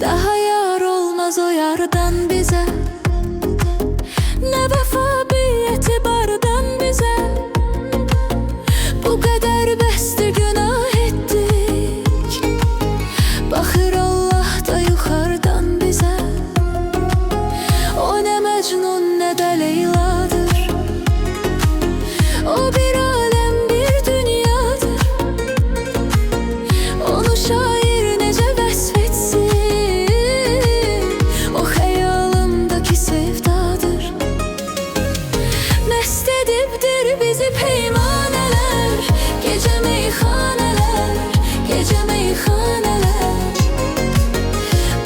Daha yar olmaz o yardan bize, ne vefa bir etibardan bize. Bu kadar besti günah ettik, bakır Allah da yukarıdan bize. O ne Mecnun ne de Leyla'dır, o bir alem bir dünyadır. Onu şair nece vesfetsin, o hayalımdaki sevdadır. Mest edipdir bizi peymaneler, gece meyhaneler, gece meyhaneler.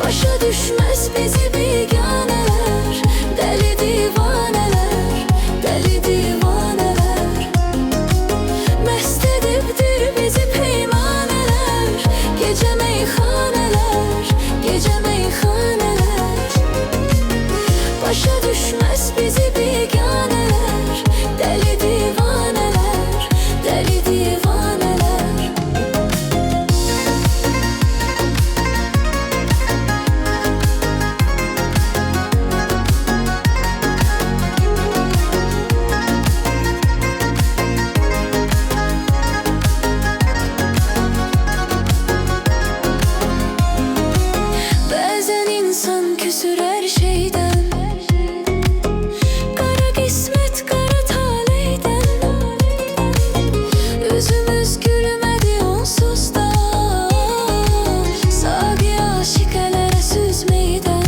Başa düşmez bizi biganeler, deli divaneler, deli divaneler. Mest edipdir bizi peymaneler, gece meyhaneler, gece meyhaneler. Başa düşmez bizi biganeler, deli divaneler, deli divaneler. Bazen insan küsür her şeyden, kara kısmet kara taleyden. Yüzümüz gülmedi onsuz da, sagi aşikelere süzmeyden.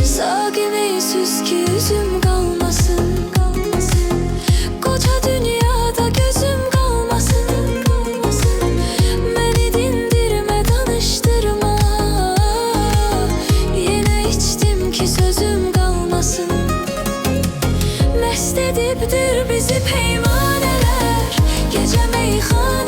Sagi meysüz ki yüzüm kalmasın, koca dünyada gözüm kalmasın. Beni dindirme danıştırma, yine içtim ki sözüm kalmasın. Mest edipdir bizi peymaneler, gece meyhaneler.